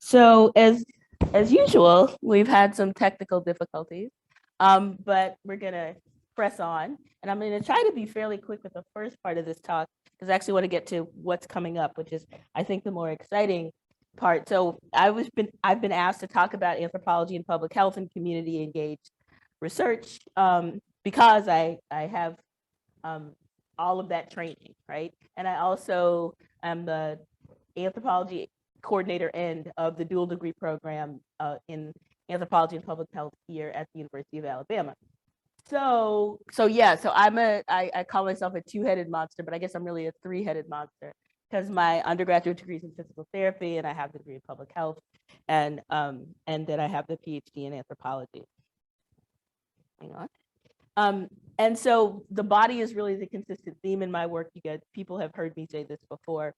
So as usual, we've had some technical difficulties, but we're gonna press on, and I'm gonna try to be fairly quick with the first part of this talk because I actually want to get to what's coming up, which is I think the more exciting part. So I've been asked to talk about anthropology and public health and community engaged research because I have um, all of that training, right? And I also am the anthropology coordinator end of the dual degree program in anthropology and public health here at the University of Alabama. So yeah, so I call myself a two-headed monster, but I guess I'm really a three-headed monster because my undergraduate degree is in physical therapy and I have the degree in public health, and then I have the PhD in anthropology. Hang on. And so the body is really the consistent theme in my work. People have heard me say this before.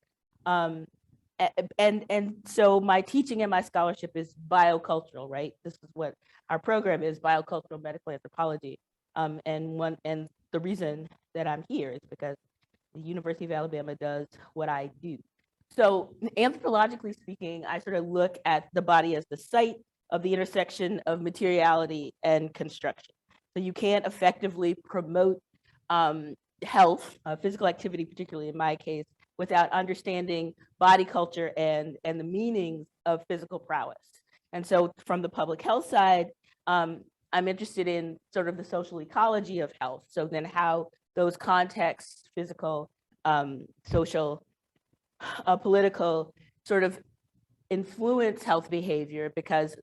And so my teaching and my scholarship is biocultural, right? This is what our program is, biocultural medical anthropology. And the reason that I'm here is because the University of Alabama does what I do. So anthropologically speaking, I sort of look at the body as the site of the intersection of materiality and construction. So you can't effectively promote health, physical activity, particularly in my case, without understanding body culture and the meanings of physical prowess. And so from the public health side, I'm interested in sort of the social ecology of health. So then how those contexts, physical, social, political, sort of influence health behavior, because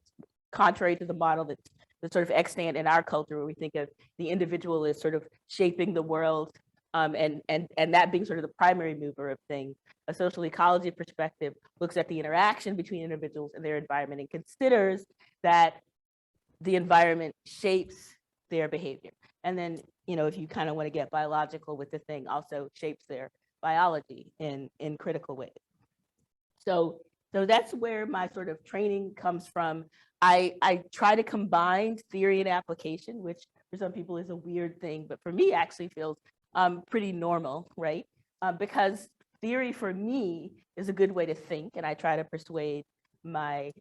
contrary to the model that's sort of extant in our culture, where we think of the individual as sort of shaping the world, and that being sort of the primary mover of things, a social ecology perspective looks at the interaction between individuals and their environment and considers that the environment shapes their behavior. And then, if you kind of want to get biological with the thing, also shapes their biology in critical ways. So that's where my sort of training comes from. I try to combine theory and application, which for some people is a weird thing, but for me actually feels pretty normal, right? Because theory for me is a good way to think, and I try to persuade my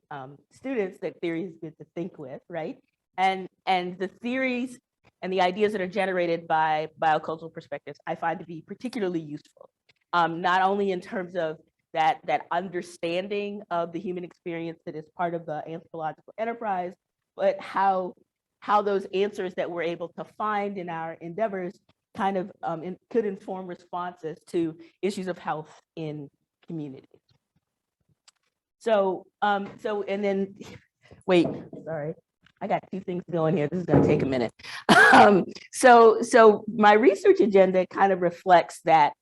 students that theory is good to think with, right? And the theories and the ideas that are generated by biocultural perspectives, I find to be particularly useful, not only in terms of that understanding of the human experience that is part of the anthropological enterprise, but how those answers that we're able to find in our endeavors kind of could inform responses to issues of health in communities. So and then, wait, sorry, I got two things going here. This is going to take a minute. So my research agenda kind of reflects that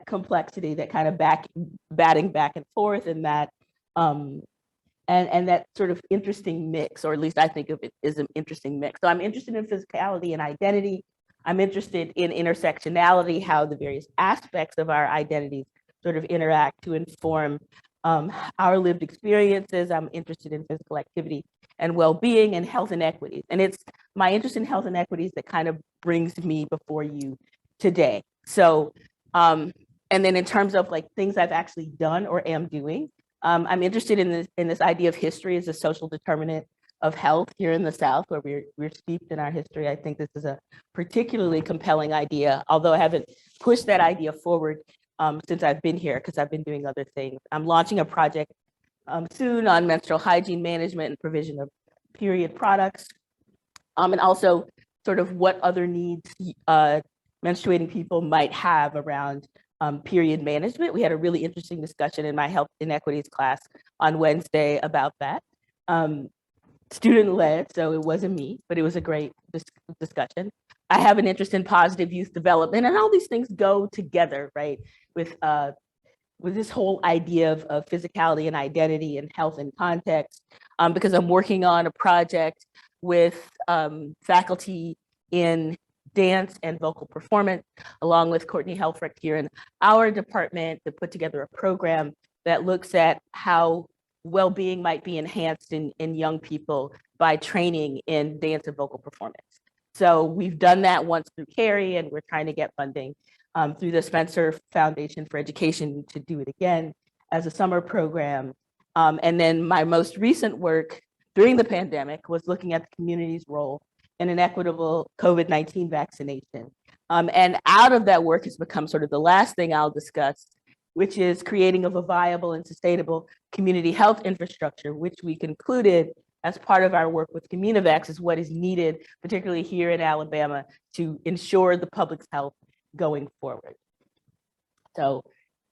complexity, that kind of batting back and forth, and that and that sort of interesting mix, or at least I think of it as an interesting mix. So I'm interested in physicality and identity. I'm interested in intersectionality, how the various aspects of our identities sort of interact to inform our lived experiences. I'm interested in physical activity and well-being and health inequities. And it's my interest in health inequities that kind of brings me before you today. So, and then in terms of like things I've actually done or am doing, I'm interested in this idea of history as a social determinant of health here in the South, where we're steeped in our history. I think this is a particularly compelling idea, although I haven't pushed that idea forward since I've been here, because I've been doing other things. I'm launching a project soon on menstrual hygiene management and provision of period products, and also sort of what other needs menstruating people might have around period management. We had a really interesting discussion in my health inequities class on Wednesday about that. Student-led, so it wasn't me, but it was a great discussion. I have an interest in positive youth development, and all these things go together, right? With this whole idea of physicality and identity and health and context, because I'm working on a project with faculty in dance and vocal performance, along with Courtney Helfrecht here in our department, to put together a program that looks at how well-being might be enhanced in young people by training in dance and vocal performance. So we've done that once through CARI, and we're trying to get funding through the Spencer Foundation for Education to do it again as a summer program And then my most recent work during the pandemic was looking at the community's role in an equitable COVID-19 vaccination. And out of that work has become sort of the last thing I'll discuss, which is creating of a viable and sustainable community health infrastructure, which we concluded as part of our work with Communivax is what is needed, particularly here in Alabama, to ensure the public's health going forward. So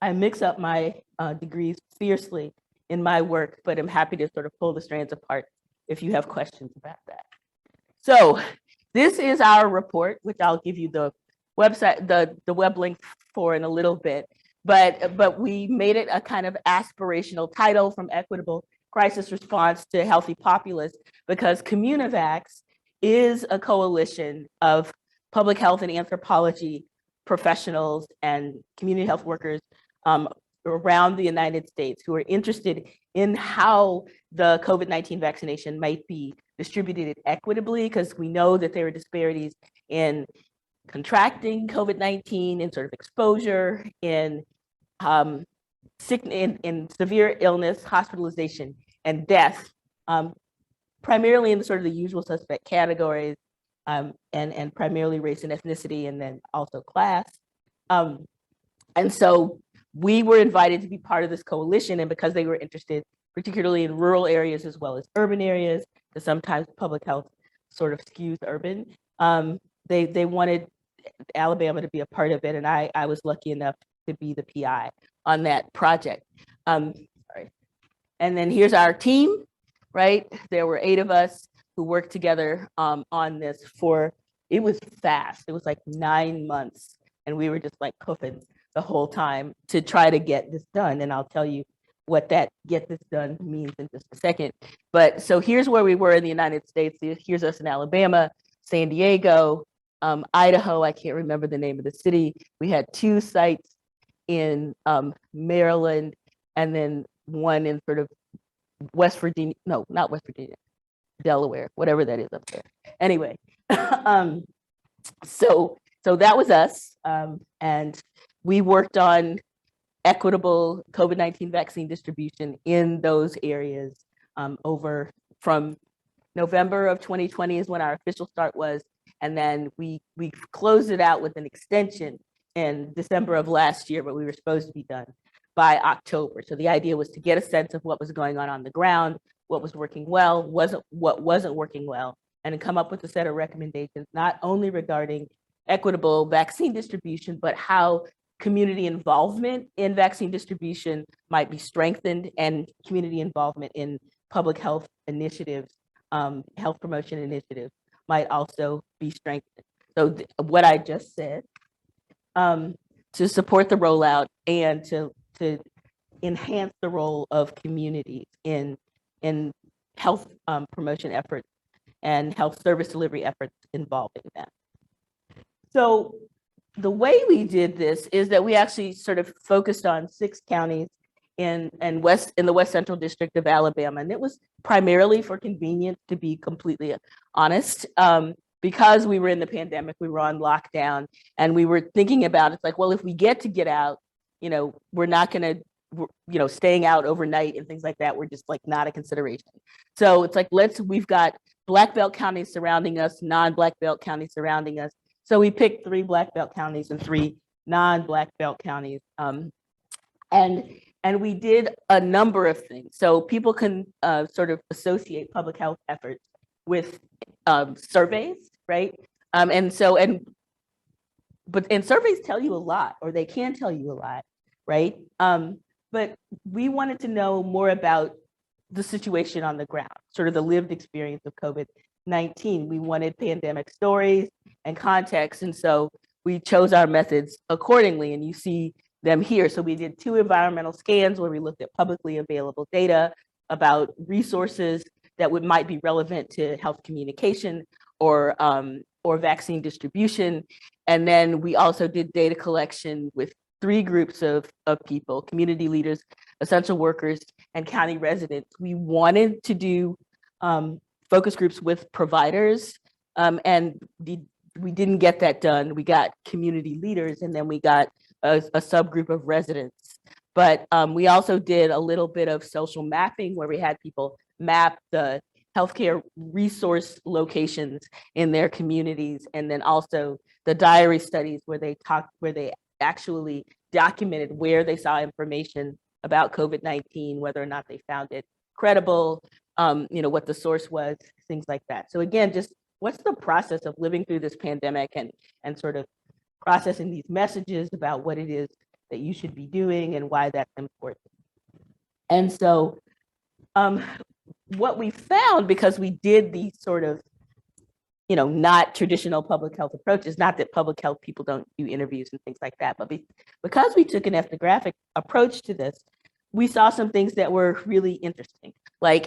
I mix up my degrees fiercely in my work, but I'm happy to sort of pull the strands apart if you have questions about that. So this is our report, which I'll give you the website, the web link for in a little bit, but we made it a kind of aspirational title, from equitable crisis response to healthy populace, because Communivax is a coalition of public health and anthropology professionals and community health workers around the United States who are interested in how the COVID-19 vaccination might be distributed equitably, because we know that there are disparities in contracting COVID-19, in sort of exposure, in in severe illness, hospitalization, and death, primarily in the sort of the usual suspect categories, and primarily race and ethnicity, and then also class. And so we were invited to be part of this coalition, and because they were interested, particularly in rural areas as well as urban areas, because sometimes public health sort of skews urban, they wanted Alabama to be a part of it, and I was lucky enough to be the PI on that project. Sorry. And then here's our team, right? There were 8 of us who worked together on this it was fast. It was like 9 months, and we were just like puffing the whole time to try to get this done. And I'll tell you what that get this done means in just a second. But so here's where we were in the United States. Here's us in Alabama, San Diego, Idaho. I can't remember the name of the city. We had 2 sites in Maryland, and then one in sort of West Virginia. No, not West Virginia, Delaware, whatever that is up there. Anyway, so that was us, and we worked on equitable COVID-19 vaccine distribution in those areas over from November of 2020 is when our official start was, and then we closed it out with an extension in December of last year, but we were supposed to be done by October. So the idea was to get a sense of what was going on the ground, what was working well, what wasn't working well, and come up with a set of recommendations, not only regarding equitable vaccine distribution, but how community involvement in vaccine distribution might be strengthened, and community involvement in public health initiatives, health promotion initiatives might also be strengthened. So what I just said, to support the rollout and to enhance the role of communities in health promotion efforts and health service delivery efforts involving them. So the way we did this is that we actually sort of focused on 6 counties in the West Central District of Alabama, and it was primarily for convenience, to be completely honest. Because we were in the pandemic, we were on lockdown, and we were thinking about, it's like, well, if we get out, we're not going to, staying out overnight and things like that, we're just like not a consideration. So it's like, we've got Black Belt counties surrounding us, non-Black Belt counties surrounding us. So we picked 3 Black Belt counties and 3 non-Black Belt counties. And we did a number of things. So people can sort of associate public health efforts with surveys, right? And surveys tell you a lot, or they can tell you a lot, right? But we wanted to know more about the situation on the ground, sort of the lived experience of COVID-19. We wanted pandemic stories and context, and so we chose our methods accordingly, and you see them here. So we did 2 environmental scans where we looked at publicly available data about resources that might be relevant to health communication or vaccine distribution. And then we also did data collection with 3 groups of people: community leaders, essential workers, and county residents. We wanted to do focus groups with providers, and we didn't get that done. We got community leaders, and then we got a subgroup of residents. But we also did a little bit of social mapping where we had people map the healthcare resource locations in their communities, and then also the diary studies where they actually documented where they saw information about COVID-19, whether or not they found it credible, what the source was, things like that. So again, just what's the process of living through this pandemic and sort of processing these messages about what it is that you should be doing and why that's important. And so what we found, because we did these sort of, not traditional public health approaches, not that public health people don't do interviews and things like that, but because we took an ethnographic approach to this, we saw some things that were really interesting,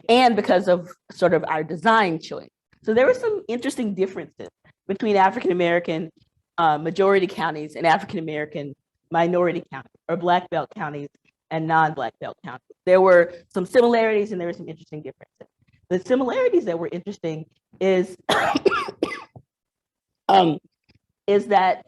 and because of sort of our design choice. So there were some interesting differences between African-American majority counties and African-American minority counties, or Black Belt counties and non-Black Belt counties. There were some similarities and there were some interesting differences. The similarities that were interesting is that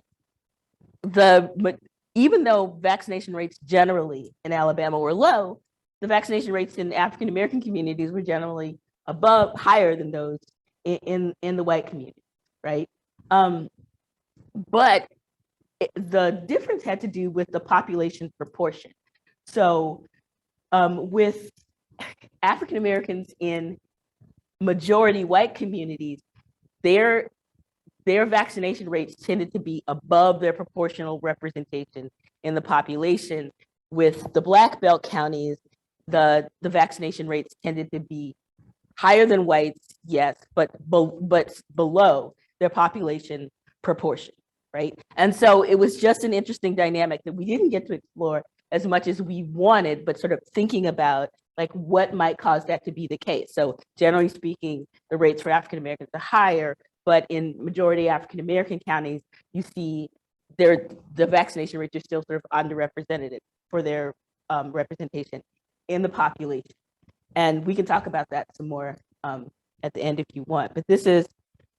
even though vaccination rates generally in Alabama were low, the vaccination rates in African American communities were generally higher than those in the white community, right? But the difference had to do with the population proportion. So with African Americans in majority white communities, their vaccination rates tended to be above their proportional representation in the population. With the Black Belt counties, the vaccination rates tended to be higher than whites, yes, but below their population proportion, right? And so it was just an interesting dynamic that we didn't get to explore as much as we wanted, but sort of thinking about what might cause that to be the case. So generally speaking, the rates for African Americans are higher, but in majority African American counties, you see the vaccination rates are still sort of underrepresented for their representation in the population. And we can talk about that some more at the end if you want. But this is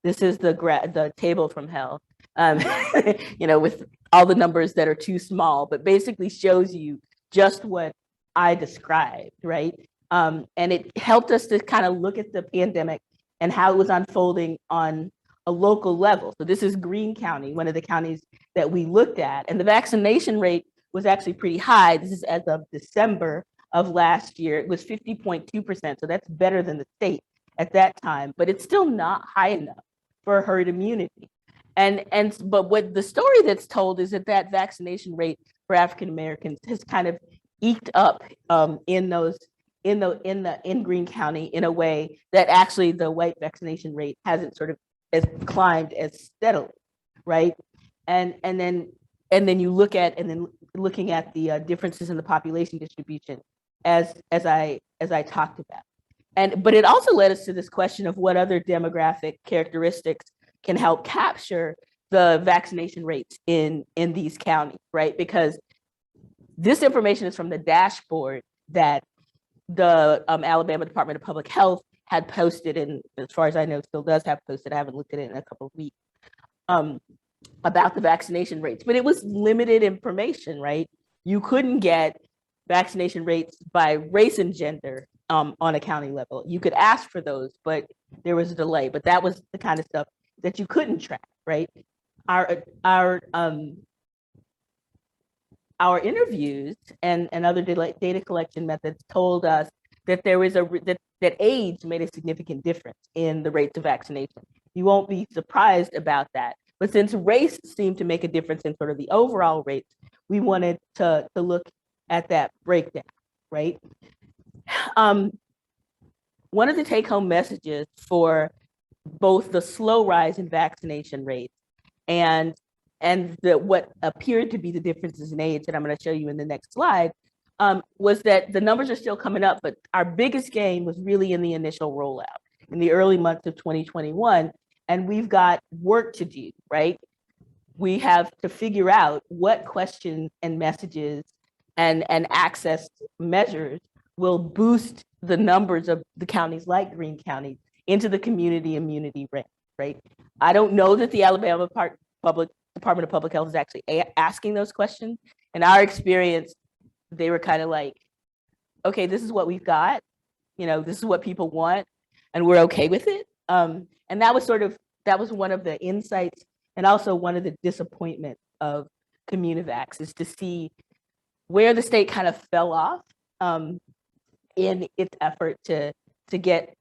the table from hell, with all the numbers that are too small, but basically shows you just what I described, right? And it helped us to kind of look at the pandemic and how it was unfolding on a local level. So this is Greene County, one of the counties that we looked at, and the vaccination rate was actually pretty high. This is as of December of last year. It was 50.2%, so that's better than the state at that time, but it's still not high enough for herd immunity. But what the story that's told is that vaccination rate for African Americans has kind of eked up in Greene County in a way that actually the white vaccination rate hasn't sort of as climbed as steadily, right? And then you look at looking at the differences in the population distribution as I talked about. But it also led us to this question of what other demographic characteristics can help capture the vaccination rates in these counties, right? Because this information is from the dashboard that the Alabama Department of Public Health had posted, and as far as I know, still does have posted. I haven't looked at it in a couple of weeks, about the vaccination rates. But it was limited information, right? You couldn't get vaccination rates by race and gender on a county level. You could ask for those, but there was a delay. But that was the kind of stuff that you couldn't track, right? Our interviews and other data collection methods told us that there was that age made a significant difference in the rates of vaccination. You won't be surprised about that. But since race seemed to make a difference in sort of the overall rates, we wanted to look at that breakdown, right? One of the take-home messages for both the slow rise in vaccination rates and what appeared to be the differences in age that I'm going to show you in the next slide was that the numbers are still coming up, but our biggest gain was really in the initial rollout in the early months of 2021. And we've got work to do, right? We have to figure out what questions and messages and access measures will boost the numbers of the counties like Greene County into the community immunity range, right? I don't know that the Alabama Department of Public Health is actually asking those questions. In our experience, they were kind of like, okay, this is what we've got, this is what people want, and we're okay with it. And that was one of the insights, and also one of the disappointments of Communivax, is to see where the state kind of fell off in its effort to get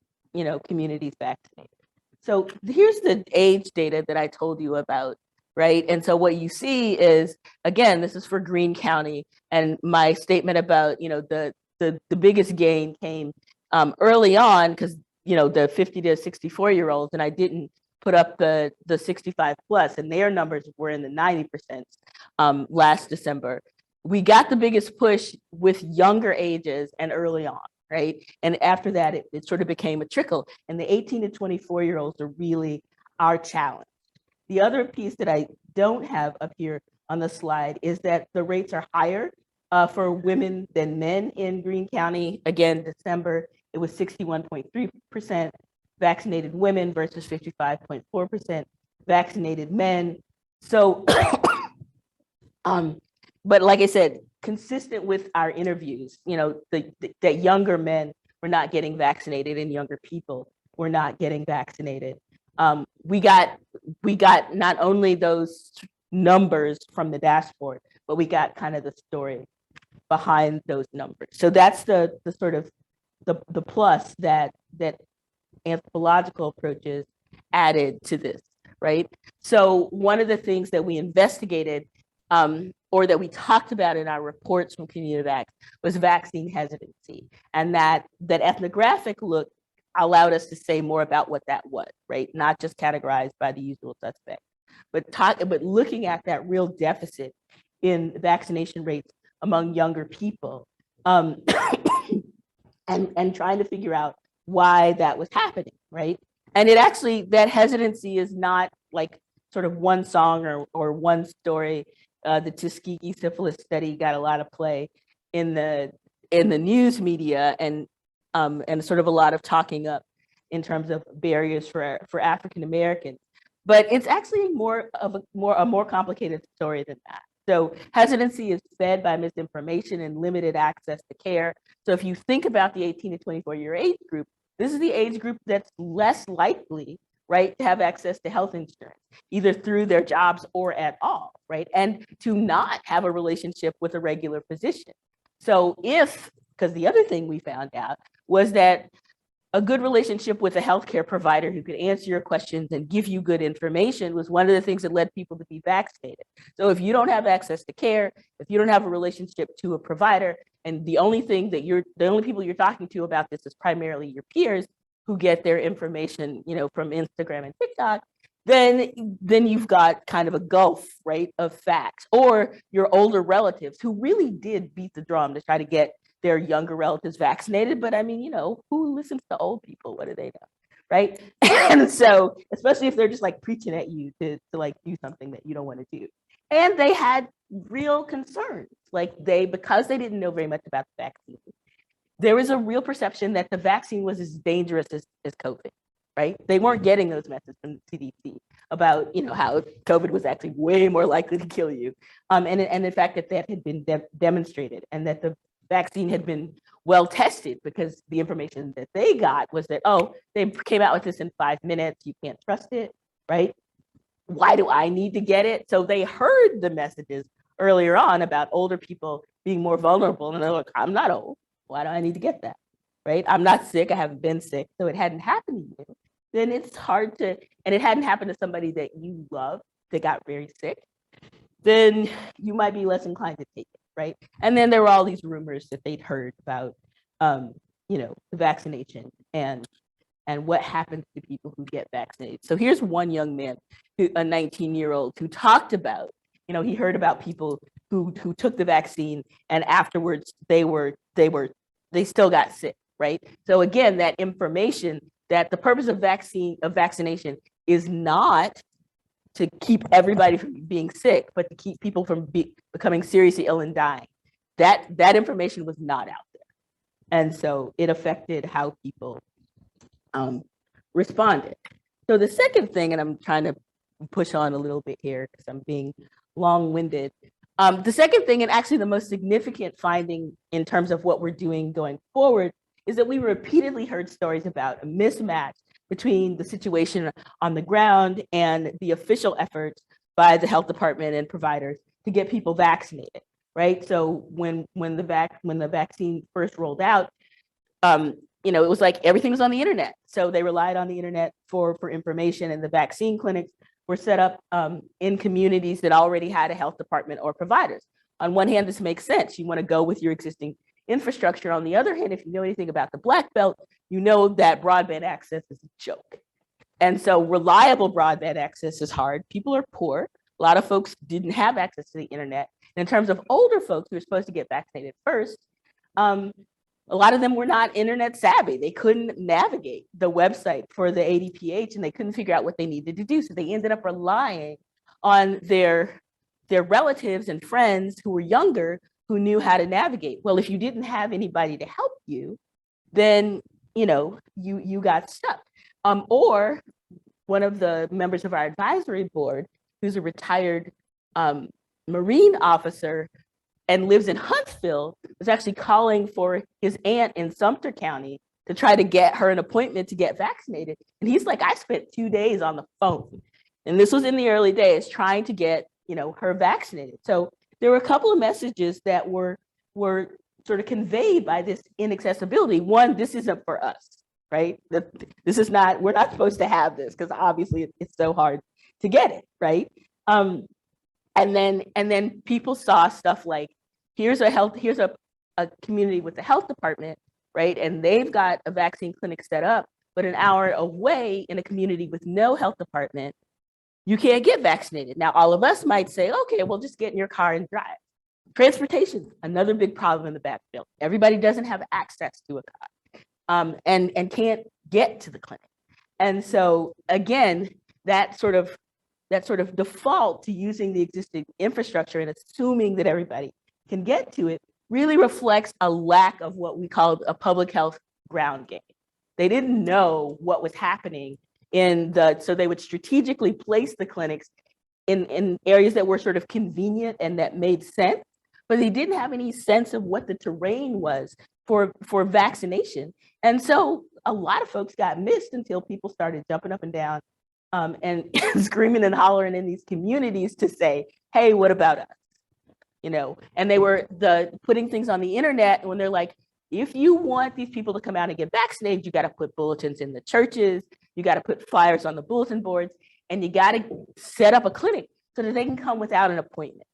communities vaccinated. So here's the age data that I told you about, right? And so what you see is, again, this is for Greene County, and my statement about the biggest gain came early on, because the 50 to 64-year-olds, and I didn't put up the 65 plus, and their numbers were in the 90% last December. We got the biggest push with younger ages and early on, right? And after that, it sort of became a trickle. And the 18 to 24-year-olds are really our challenge. The other piece that I don't have up here on the slide is that the rates are higher for women than men in Greene County. Again, December, it was 61.3% vaccinated women versus 55.4% vaccinated men. So, but like I said, consistent with our interviews, that younger men were not getting vaccinated and younger people were not getting vaccinated. We got not only those numbers from the dashboard, but we got kind of the story behind those numbers. So that's the sort of the plus that anthropological approaches added to this, right? So one of the things that we investigated, or that we talked about in our reports from Communivax, was vaccine hesitancy, and that ethnographic look allowed us to say more about what that was, right? Not just categorized by the usual suspects, but looking at that real deficit in vaccination rates among younger people, and trying to figure out why that was happening, right? And it actually, that hesitancy is not like sort of one song or one story. The Tuskegee syphilis study got a lot of play in the news media, and sort of a lot of talking up in terms of barriers for African Americans. But it's actually a more complicated story than that. So hesitancy is fed by misinformation and limited access to care. So if you think about the 18 to 24-year age group, this is the age group that's less likely, right, to have access to health insurance, either through their jobs or at all, right? And to not have a relationship with a regular physician. So because the other thing we found out was that a good relationship with a healthcare provider who could answer your questions and give you good information was one of the things that led people to be vaccinated. So if you don't have access to care, if you don't have a relationship to a provider, and the only people you're talking to about this is primarily your peers who get their information, from Instagram and TikTok, then you've got kind of a gulf, right, of facts, or your older relatives who really did beat the drum to try to get their younger relatives vaccinated. But I mean, who listens to old people? What do they know, right? And so, especially if they're just like preaching at you to like do something that you don't want to do. And they had real concerns, because they didn't know very much about the vaccine. There was a real perception that the vaccine was as dangerous as COVID, right? They weren't getting those messages from the CDC about, how COVID was actually way more likely to kill you. And in fact, that had been demonstrated, and that the vaccine had been well tested, because the information that they got was that, they came out with this in 5 minutes, you can't trust it, right? Why do I need to get it? So they heard the messages earlier on about older people being more vulnerable, and they're like, I'm not old. Why do I need to get that, right? I'm not sick. I haven't been sick. So it hadn't happened to you. Then it's hard to, and it hadn't happened to somebody that you love that got very sick, then you might be less inclined to take it, right? And then there were all these rumors that they'd heard about, the vaccination and what happens to people who get vaccinated. So here's one young man, a 19-year-old, who talked about, he heard about people who took the vaccine, and afterwards they still got sick, right? So again, that information, that the purpose of vaccination is not to keep everybody from being sick, but to keep people from becoming seriously ill and dying. That information was not out there. And so it affected how people responded. So the second thing, and I'm trying to push on a little bit here because I'm being long-winded, The second thing, and actually the most significant finding in terms of what we're doing going forward, is that we repeatedly heard stories about a mismatch between the situation on the ground and the official efforts by the health department and providers to get people vaccinated, right? So when the vaccine first rolled out, it was like everything was on the internet. So they relied on the internet for information, and the vaccine clinics were set up in communities that already had a health department or providers. On one hand, this makes sense. You want to go with your existing infrastructure. On the other hand, if you know anything about the Black Belt, you know that broadband access is a joke. And so reliable broadband access is hard. People are poor. A lot of folks didn't have access to the internet. And in terms of older folks who are supposed to get vaccinated first, a lot of them were not internet savvy. They couldn't navigate the website for the ADPH, and they couldn't figure out what they needed to do. So they ended up relying on their relatives and friends who were younger who knew how to navigate. Well, if you didn't have anybody to help you, then you got stuck. Or one of the members of our advisory board, who's a retired Marine officer and lives in Huntsville, was actually calling for his aunt in Sumter County to try to get her an appointment to get vaccinated. And he's like, I spent 2 days on the phone. And this was in the early days trying to get, her vaccinated. So there were a couple of messages that were sort of conveyed by this inaccessibility. One, this isn't for us, right? This is not, we're not supposed to have this because obviously it's so hard to get it, right? And then people saw stuff like, here's a community with a health department, right? And they've got a vaccine clinic set up, but an hour away in a community with no health department, you can't get vaccinated. Now, all of us might say, okay, well, just get in your car and drive. Transportation, another big problem in the Back Belt. Everybody doesn't have access to a car and can't get to the clinic. And so again, that sort of default to using the existing infrastructure and assuming that everybody can get to it really reflects a lack of what we call a public health ground game. They didn't know what was happening so they would strategically place the clinics in areas that were sort of convenient and that made sense, but they didn't have any sense of what the terrain was for vaccination. And so a lot of folks got missed until people started jumping up and down and screaming and hollering in these communities to say, hey, what about us? And they were putting things on the internet when they're like, if you want these people to come out and get vaccinated, you got to put bulletins in the churches, you got to put flyers on the bulletin boards, and you got to set up a clinic so that they can come without an appointment,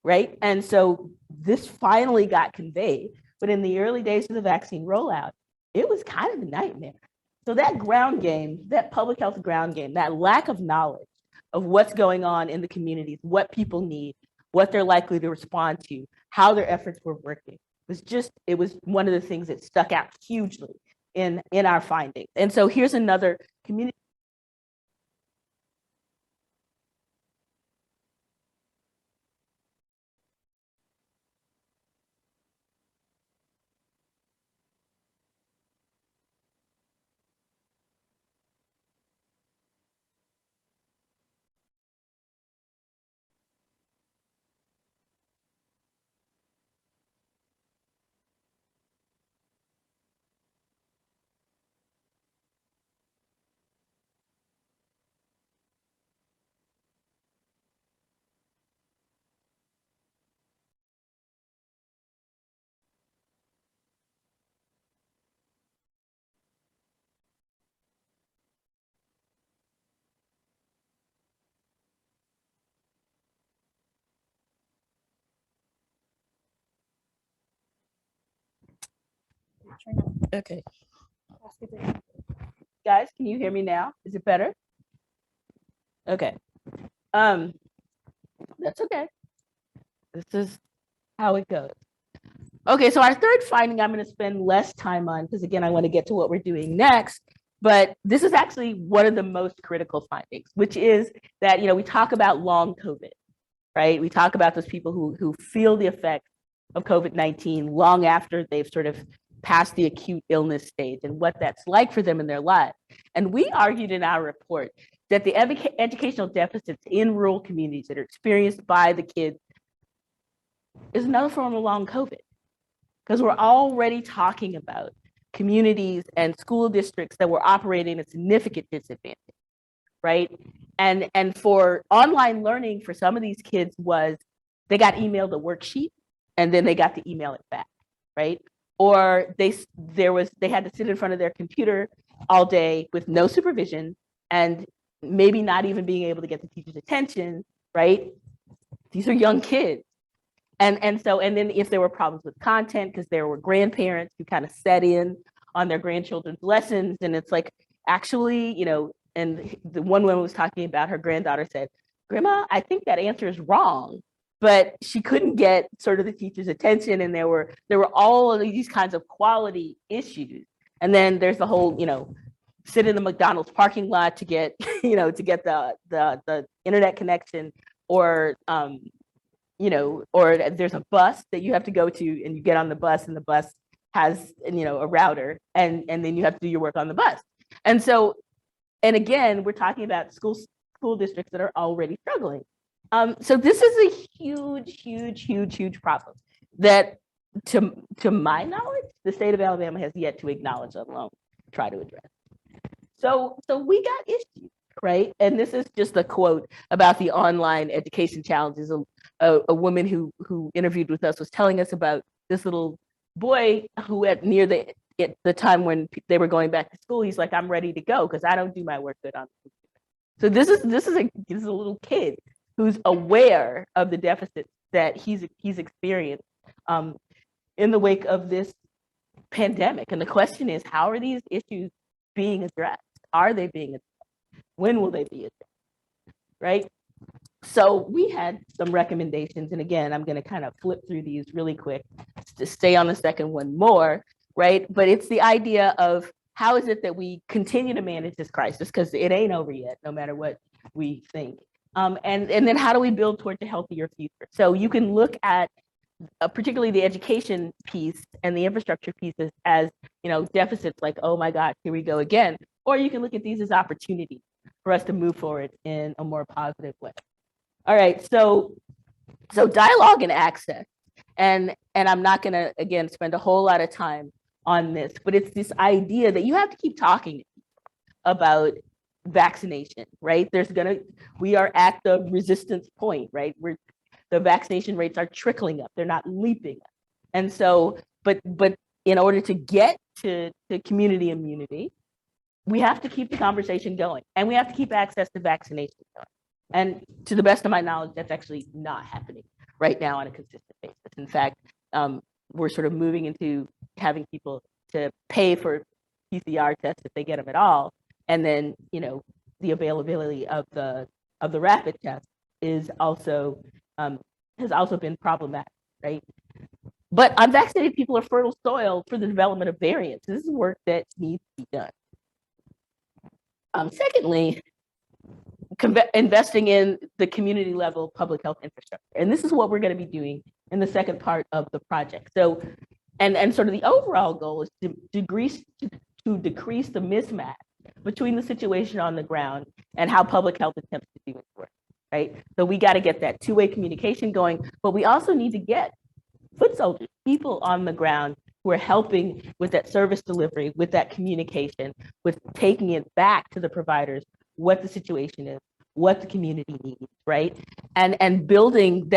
right? And so this finally got conveyed, but in the early days of the vaccine rollout, it was kind of a nightmare. So that ground game, that public health ground game, that lack of knowledge of what's going on in the communities, what people need, what they're likely to respond to, how their efforts were working, it was one of the things that stuck out hugely in our findings. And so here's another community. Okay. Guys, can you hear me now? Is it better? Okay. That's okay. This is how it goes. Okay, so our third finding I'm going to spend less time on because again, I want to get to what we're doing next. But this is actually one of the most critical findings, which is that we talk about long COVID, right? We talk about those people who feel the effects of COVID-19 long after they've sort of passed the acute illness stage and what that's like for them in their lives. And we argued in our report that the educational deficits in rural communities that are experienced by the kids is another form of long COVID, because we're already talking about communities and school districts that were operating at significant disadvantage, right? And for online learning for some of these kids was they got emailed a worksheet and then they got to email it back, right? Or they had to sit in front of their computer all day with no supervision and maybe not even being able to get the teacher's attention, right? These are young kids. And then if there were problems with content, because there were grandparents who kind of set in on their grandchildren's lessons, and it's like, actually, and the one woman was talking about her granddaughter said, "Grandma, I think that answer is wrong," but she couldn't get sort of the teacher's attention, and there were all of these kinds of quality issues. And then there's the whole, sit in the McDonald's parking lot to get, to get the internet connection, or or there's a bus that you have to go to, and you get on the bus, and the bus has, a router, and then you have to do your work on the bus. And so, and again, we're talking about school districts that are already struggling. So this is a huge problem that, to my knowledge, the state of Alabama has yet to acknowledge, let alone try to address. So we got issues, right? And this is just a quote about the online education challenges. A woman who interviewed with us was telling us about this little boy who, at near the time when they were going back to school, he's like, "I'm ready to go because I don't do my work good on the computer." So this is a little kid who's aware of the deficits that he's experienced in the wake of this pandemic. And the question is, how are these issues being addressed? Are they being addressed? When will they be addressed? Right? So we had some recommendations, and again, I'm going to kind of flip through these really quick to stay on the second one more, right? But it's the idea of, how is it that we continue to manage this crisis, because it ain't over yet, no matter what we think. And then how do we build towards a healthier future? So you can look at particularly the education piece and the infrastructure pieces as, deficits, like, oh my God, here we go again. Or you can look at these as opportunities for us to move forward in a more positive way. All right, so dialogue and access, and I'm not going to, again, spend a whole lot of time on this, but it's this idea that you have to keep talking to people about vaccination, right? We are at the resistance point, right? The vaccination rates are trickling up; they're not leaping up, and so, but in order to get to community immunity, we have to keep the conversation going, and we have to keep access to vaccination going. And to the best of my knowledge, that's actually not happening right now on a consistent basis. In fact, we're sort of moving into having people to pay for PCR tests if they get them at all, and then the availability of the rapid test is also has also been problematic, right? But unvaccinated people are fertile soil for the development of variants. This is work that needs to be done. Secondly, investing in the community level public health infrastructure. And this is what we're going to be doing in the second part of the project. So, and sort of the overall goal is to decrease the mismatch between the situation on the ground and how public health attempts to do its work, right? So we got to get that two-way communication going, but we also need to get foot soldiers, people on the ground who are helping with that service delivery, with that communication, with taking it back to the providers, what the situation is, what the community needs, right? And building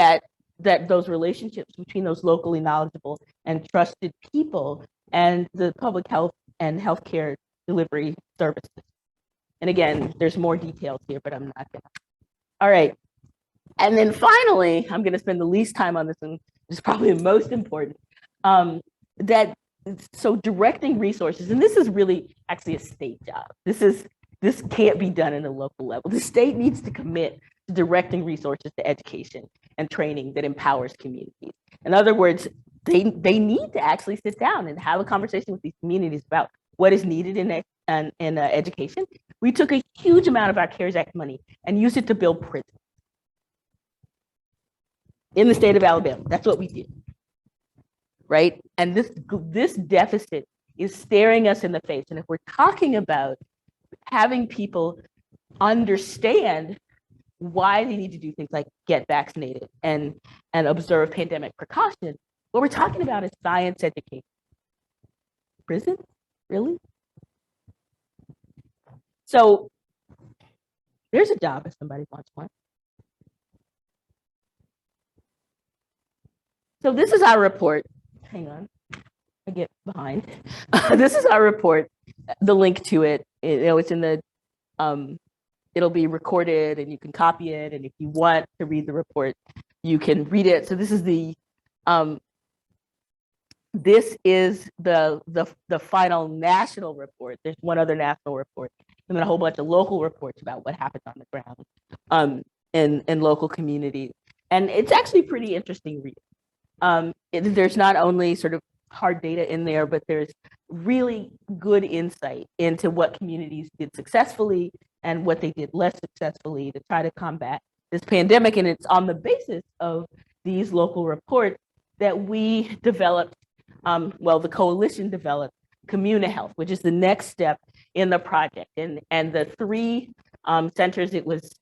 those relationships between those locally knowledgeable and trusted people and the public health and healthcare delivery services. And again, there's more details here, but I'm not gonna. All right. And then finally, I'm gonna spend the least time on this one, which is probably the most important. So directing resources, and this is really actually a state job. This can't be done at a local level. The state needs to commit to directing resources to education and training that empowers communities. In other words, they need to actually sit down and have a conversation with these communities about what is needed in education. We took a huge amount of our CARES Act money and used it to build prisons in the state of Alabama. That's what we did, right? And this deficit is staring us in the face. And if we're talking about having people understand why they need to do things like get vaccinated and observe pandemic precautions. What we're talking about is science education. Prison? Really? So there's a job if somebody wants one. So this is our report. Hang on, I get behind. This is our report. The link to it, it's in the, it'll be recorded and you can copy it. And if you want to read the report, you can read it. So this is the final national report. There's one other national report, and then a whole bunch of local reports about what happens on the ground in local communities. And it's actually pretty interesting reading. There's not only sort of hard data in there, but there's really good insight into what communities did successfully and what they did less successfully to try to combat this pandemic. And it's on the basis of these local reports that we developed, the coalition developed CommuniHealth, which is the next step in the project. And the three centers, it was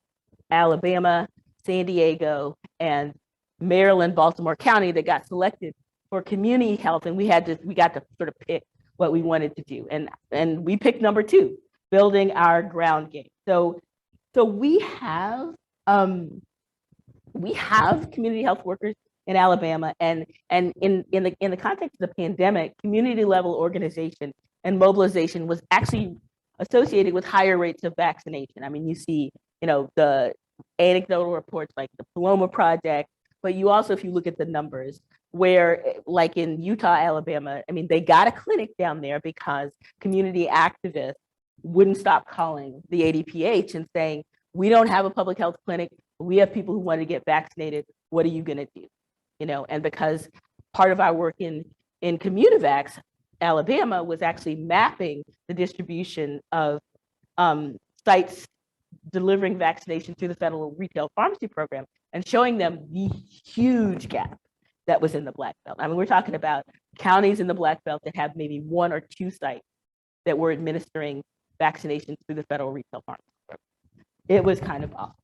Alabama, San Diego, and Maryland, Baltimore County that got selected for community health, and we got to sort of pick what we wanted to do, and we picked number 2, building our ground game. So we have community health workers in Alabama, and in the context of the pandemic, community level organization and mobilization was actually associated with higher rates of vaccination. I mean, you see, the anecdotal reports like the Paloma Project, but you also, if you look at the numbers, where like in Utah, Alabama, I mean, they got a clinic down there because community activists wouldn't stop calling the ADPH and saying, we don't have a public health clinic, we have people who want to get vaccinated, what are you going to do? And because part of our work in CommuniVax, Alabama was actually mapping the distribution of sites delivering vaccination through the federal retail pharmacy program and showing them the huge gap that was in the Black Belt. I mean, we're talking about counties in the Black Belt that have maybe 1 or 2 sites that were administering vaccinations through the federal retail pharmacy program. It was kind of awesome.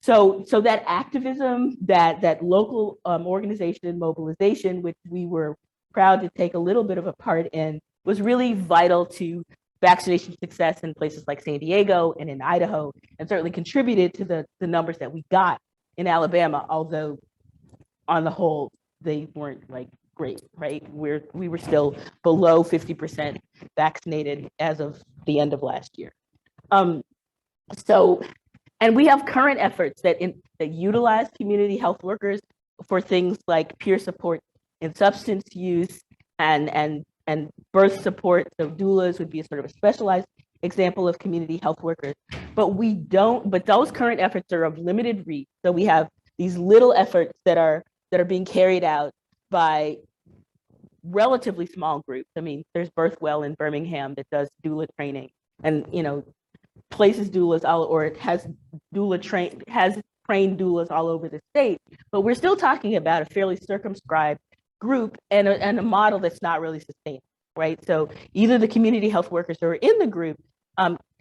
So that activism, that local organization and mobilization, which we were proud to take a little bit of a part in, was really vital to vaccination success in places like San Diego and in Idaho, and certainly contributed to the numbers that we got in Alabama, although on the whole, they weren't like great, right? We were still below 50% vaccinated as of the end of last year. And we have current efforts that utilize community health workers for things like peer support in substance use and birth support. So doulas would be a sort of a specialized example of community health workers. But those current efforts are of limited reach. So we have these little efforts that are being carried out by relatively small groups. I mean, there's Birthwell in Birmingham that does doula training, and places doulas or it has trained doulas all over the state. But we're still talking about a fairly circumscribed group and a model that's not really sustainable, right? So either the community health workers who are in the group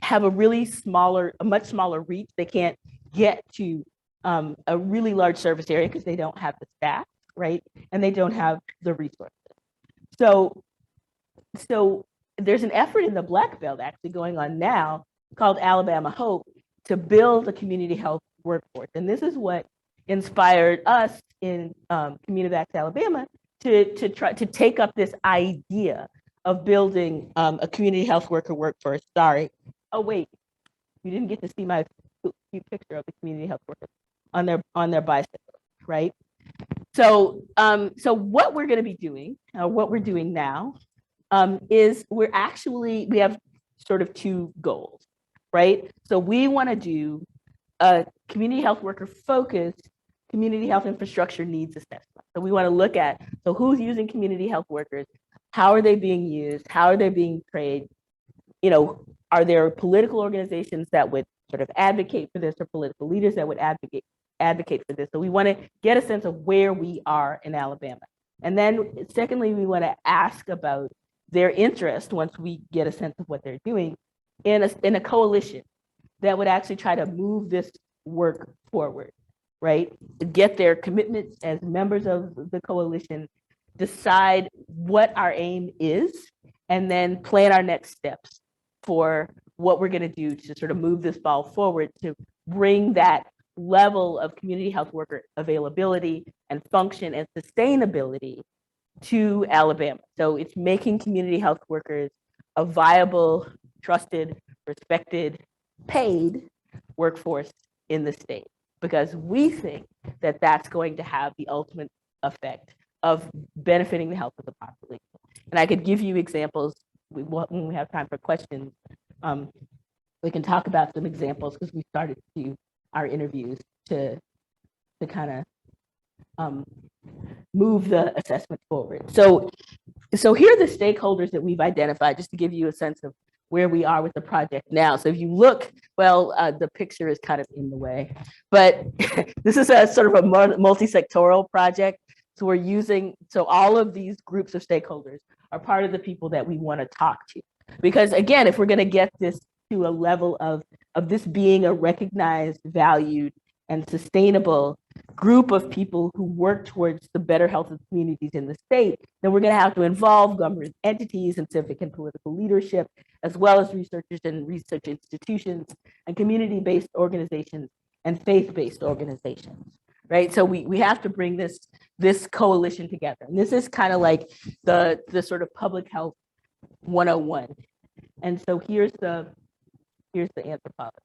have a much smaller reach. They can't get to a really large service area because they don't have the staff, right? And they don't have the resources. So there's an effort in the Black Belt actually going on now called Alabama Hope to build a community health workforce. And this is what inspired us in CommuniVax Alabama to try to take up this idea of building a community health worker workforce. Sorry. Oh, wait, you didn't get to see my cute picture of the community health workers on their bicycles, right? So what we're going to be doing, what we're doing now, is we have sort of 2 goals, right? So we want to do a community health worker focused community health infrastructure needs assessment. So we want to look at, who's using community health workers, how are they being used, how are they being trained, are there political organizations that would sort of advocate for this, or political leaders that would advocate for this. So we want to get a sense of where we are in Alabama. And then secondly, we want to ask about their interest, once we get a sense of what they're doing, in a coalition that would actually try to move this work forward, right? Get their commitments as members of the coalition, decide what our aim is, and then plan our next steps for what we're going to do to sort of move this ball forward to bring that level of community health worker availability and function and sustainability to Alabama. So it's making community health workers a viable, trusted, respected, paid workforce in the state, because we think that that's going to have the ultimate effect of benefiting the health of the population. And I could give you examples when we have time for questions. We can talk about some examples because we started to do our interviews to kind of move the assessment forward. So here are the stakeholders that we've identified, just to give you a sense of where we are with the project now. So if you look, well, the picture is kind of in the way, but this is a sort of a multi-sectoral project. So we're using, so all of these groups of stakeholders are part of the people that we want to talk to. Because again, if we're going to get this to a level of this being a recognized, valued, and sustainable group of people who work towards the better health of communities in the state, then we're going to have to involve government entities and civic and political leadership, as well as researchers and research institutions and community-based organizations and faith-based organizations, right? So we have to bring this coalition together. And this is kind of like the sort of public health 101. And so here's the anthropology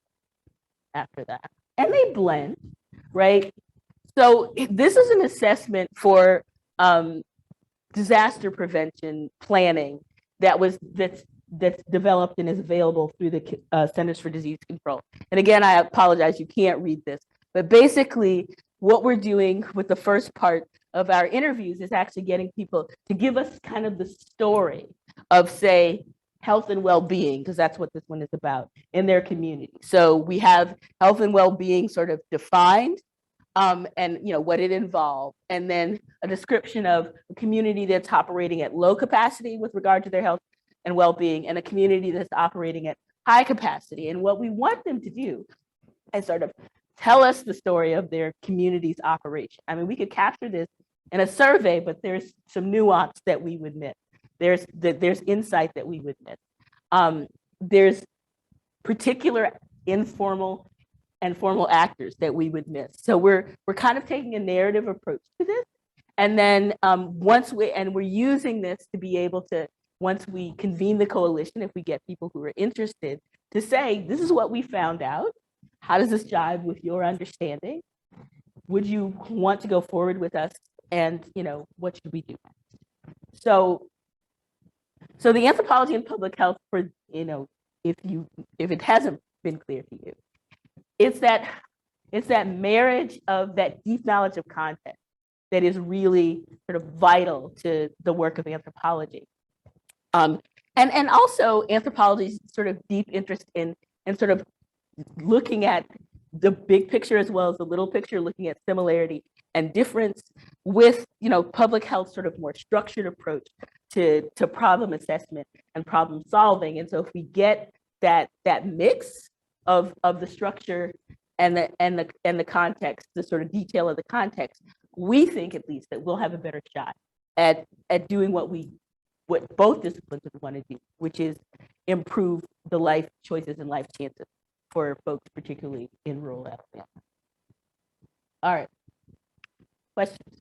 after that. And they blend, right? So this is an assessment for disaster prevention planning that's developed and is available through the Centers for Disease Control. And again, I apologize, you can't read this, but basically what we're doing with the first part of our interviews is actually getting people to give us kind of the story of, say, health and well-being, because that's what this one is about, in their community. So we have health and well-being sort of defined, and what it involved, and then a description of a community that's operating at low capacity with regard to their health and well-being, and a community that's operating at high capacity. And what we want them to do is sort of tell us the story of their community's operation. I mean, we could capture this in a survey, but there's some nuance that we would miss. There's insight that we would miss. There's particular informal and formal actors that we would miss. So we're kind of taking a narrative approach to this. And then we're using this to be able to, once we convene the coalition, if we get people who are interested, to say, this is what we found out. How does this jive with your understanding? Would you want to go forward with us? And what should we do? So the anthropology and public health, for if it hasn't been clear to you, it's that marriage of that deep knowledge of content that is really sort of vital to the work of anthropology. And also anthropology's sort of deep interest in sort of looking at the big picture as well as the little picture, looking at similarity and difference with public health sort of more structured approach to problem assessment and problem solving. And so if we get that mix of the structure and the context, the sort of detail of the context, we think at least that we'll have a better shot at doing what both disciplines would want to do, which is improve the life choices and life chances for folks, particularly in rural Alabama. All right, questions?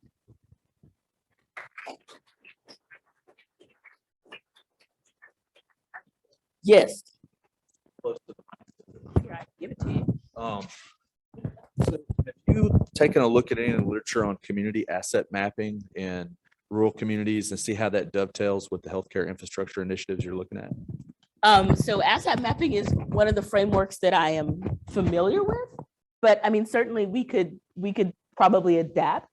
Yes. Here, I give it to you. So have you taken a look at any literature on community asset mapping in rural communities and see how that dovetails with the healthcare infrastructure initiatives you're looking at? So asset mapping is one of the frameworks that I am familiar with, but I mean, certainly we could probably adapt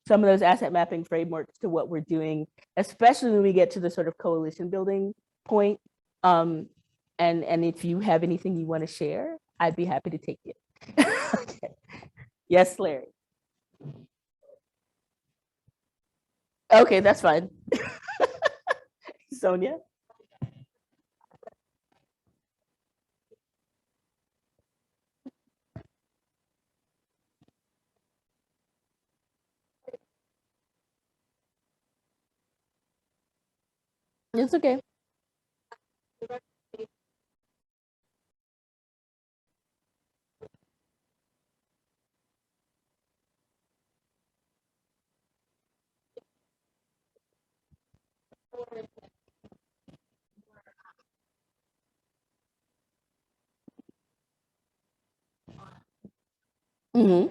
some of those asset mapping frameworks to what we're doing, especially when we get to the sort of coalition building point. And if you have anything you want to share, I'd be happy to take it. Okay. Yes, Larry. Okay, that's fine. Sonia. It's okay. Hmm.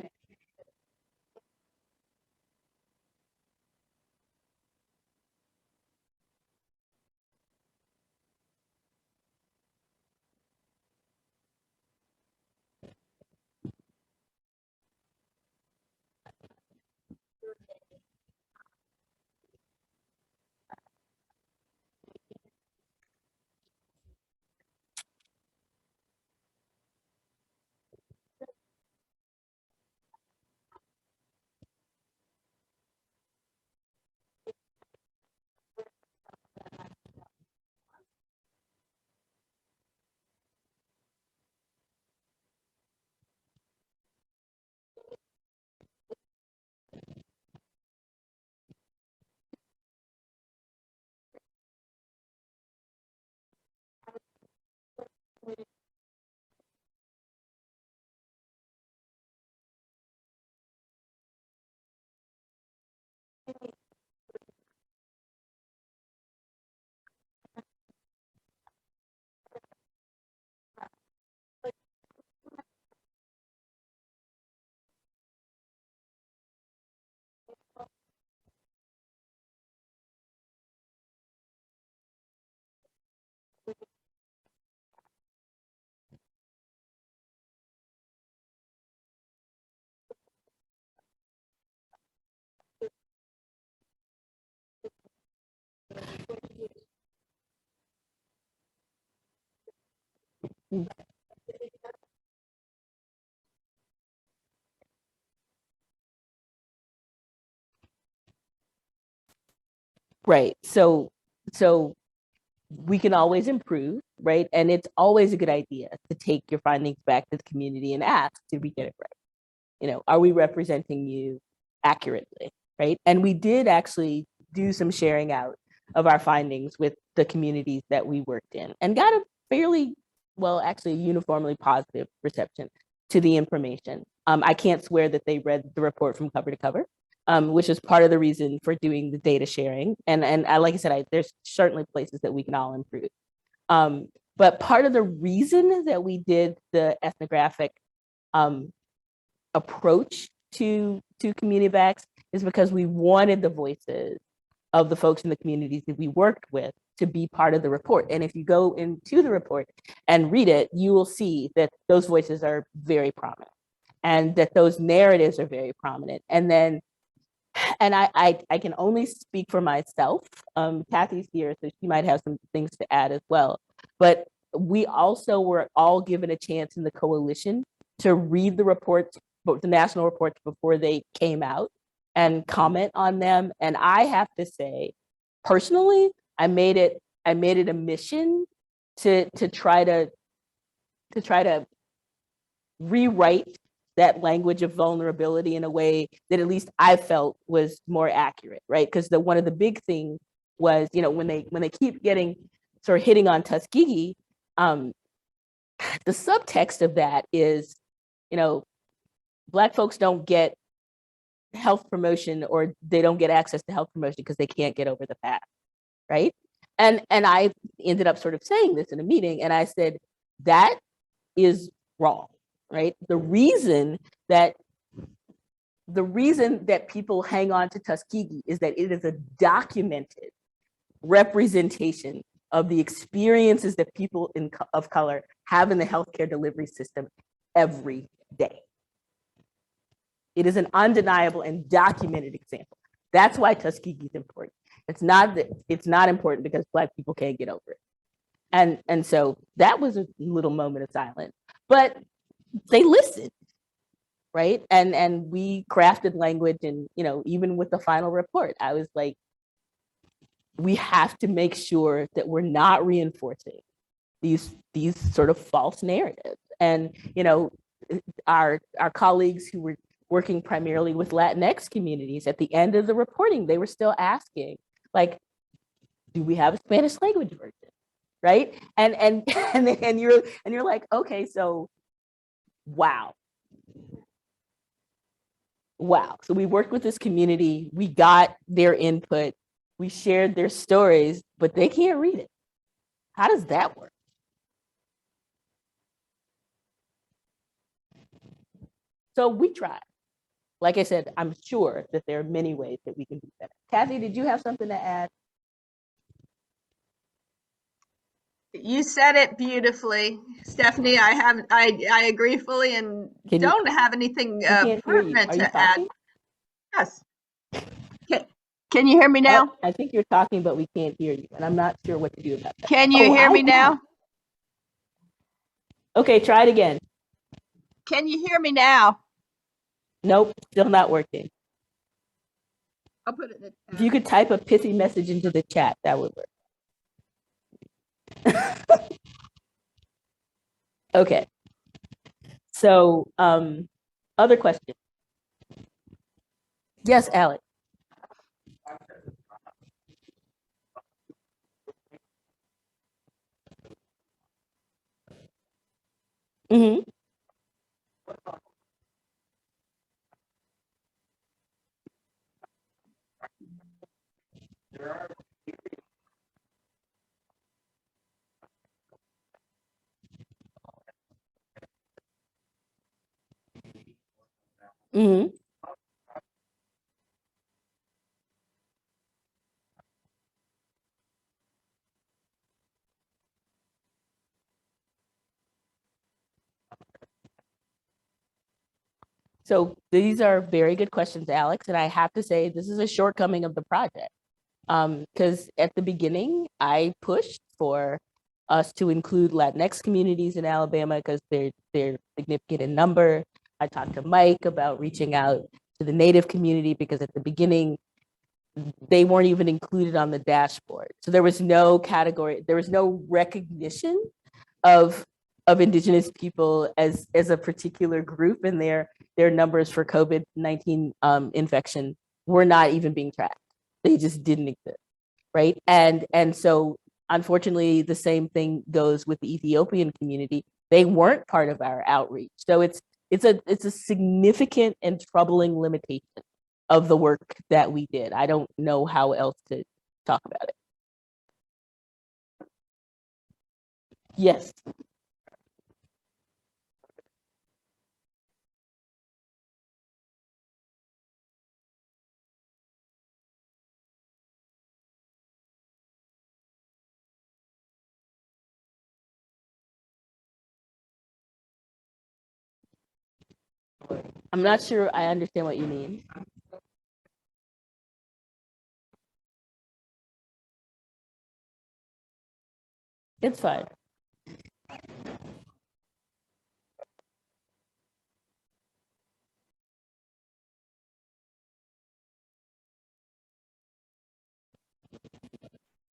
Right. So we can always improve, right? And it's always a good idea to take your findings back to the community and ask, did we get it right? Are we representing you accurately, right? And we did actually do some sharing out of our findings with the communities that we worked in and got a fairly, well, actually uniformly positive reception to the information. I can't swear that they read the report from cover to cover, which is part of the reason for doing the data sharing. And like I said, there's certainly places that we can all improve. But part of the reason that we did the ethnographic approach to community backs is because we wanted the voices of the folks in the communities that we worked with to be part of the report. And if you go into the report and read it, you will see that those voices are very prominent and that those narratives are very prominent. And then, and I can only speak for myself. Kathy's here, so she might have some things to add as well. But we also were all given a chance in the coalition to read the reports, the national reports before they came out and comment on them. And I have to say, personally, I made it a mission to try to rewrite that language of vulnerability in a way that at least I felt was more accurate, right? Because one of the big things was, when they keep getting sort of hitting on Tuskegee, the subtext of that is, Black folks don't get health promotion or they don't get access to health promotion because they can't get over the past, right? And I ended up sort of saying this in a meeting, and I said that is wrong, right? That the reason that people hang on to Tuskegee is that it is a documented representation of the experiences that people of color have in the healthcare delivery system every day. It is an undeniable and documented example. That's why Tuskegee is important. It's not important because Black people can't get over it. And so that was a little moment of silence, but they listened, right? And we crafted language, and even with the final report, I was like, we have to make sure that we're not reinforcing these sort of false narratives. And our colleagues who were working primarily with Latinx communities, at the end of the reporting, they were still asking, like, do we have a Spanish language version? Right. And you're like, okay, so wow. Wow. So we worked with this community, we got their input, we shared their stories, but they can't read it. How does that work? So we tried. Like I said, I'm sure that there are many ways that we can do better. Kathy, did you have something to add? You said it beautifully, Stephanie. I agree fully and don't have anything pertinent Are you to add. talking? Yes. Can you hear me now? I think you're talking, but we can't hear you, and I'm not sure what to do about that. Can you hear me now? Okay, try it again. Can you hear me now? Nope, still not working. I'll put it in the chat. If you could type a pithy message into the chat, that would work. Okay. So, other questions? Yes, Alex. Mm-hmm. Mm-hmm. So these are very good questions, Alex. And I have to say, this is a shortcoming of the project. Because at the beginning, I pushed for us to include Latinx communities in Alabama because they're significant in number. I talked to Mike about reaching out to the Native community because at the beginning, they weren't even included on the dashboard. So there was no category, there was no recognition of Indigenous people as a particular group, and their numbers for COVID-19 infection were not even being tracked. They just didn't exist, right? And so unfortunately, the same thing goes with the Ethiopian community. They weren't part of our outreach. So it's a significant and troubling limitation of the work that we did. I don't know how else to talk about it. Yes. I'm not sure I understand what you mean. It's fine.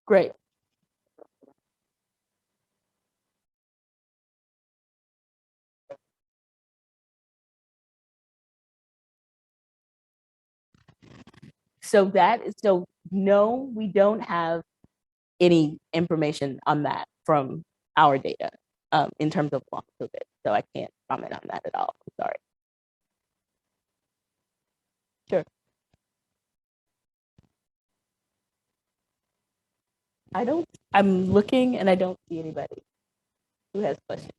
Great. So no, we don't have any information on that from our data in terms of long COVID. So I can't comment on that at all. I'm sorry. Sure. I'm looking and I don't see anybody who has questions.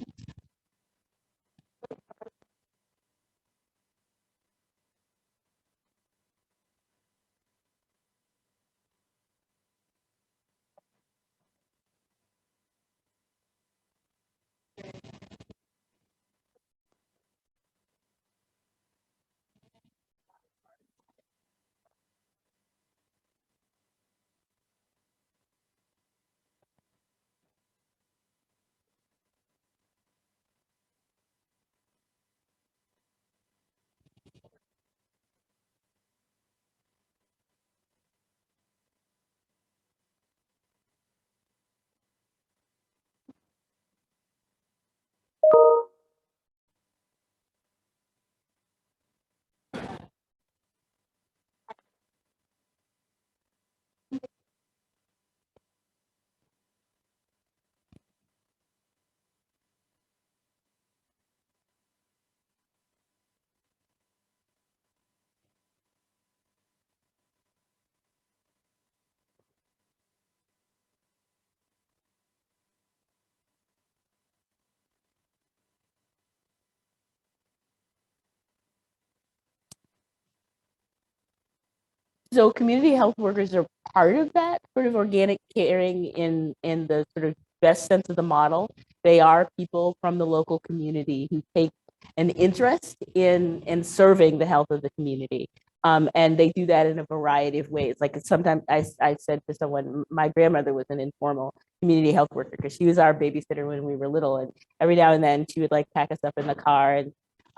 So community health workers are part of that sort of organic caring in the sort of best sense of the model. They are people from the local community who take an interest in serving the health of the community. And they do that in a variety of ways. Like sometimes I said to someone, my grandmother was an informal community health worker because she was our babysitter when we were little. And every now and then she would like pack us up in the car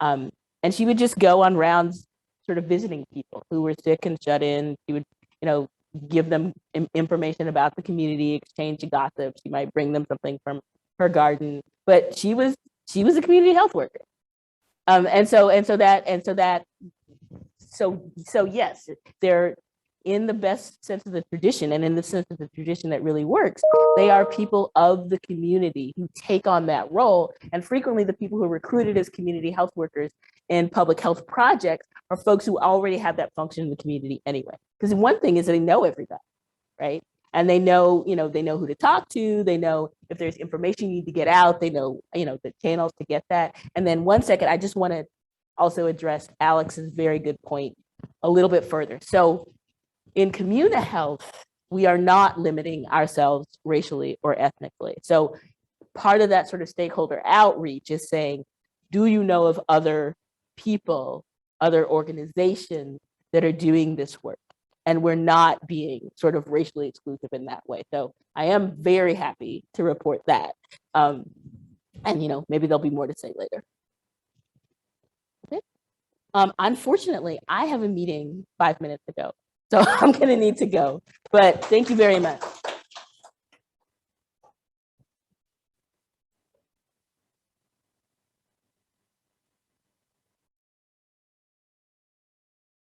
and she would just go on rounds sort of visiting people who were sick and shut in. She would, give them information about the community, exchange gossip. She might bring them something from her garden, but she was a community health worker. So yes, they're in the best sense of the tradition, and in the sense of the tradition that really works, they are people of the community who take on that role. And frequently the people who are recruited as community health workers in public health projects are folks who already have that function in the community anyway. Because one thing is that they know everybody, right? And they know, they know who to talk to. They know if there's information you need to get out. They know, the channels to get that. And then one second, I just want to also address Alex's very good point a little bit further. So in community health, we are not limiting ourselves racially or ethnically. So part of that sort of stakeholder outreach is saying, do you know of other people, other organizations that are doing this work? And we're not being sort of racially exclusive in that way. So I am very happy to report that. And, maybe there'll be more to say later. Okay. Unfortunately, I have a meeting 5 minutes ago, so I'm going to need to go. But thank you very much.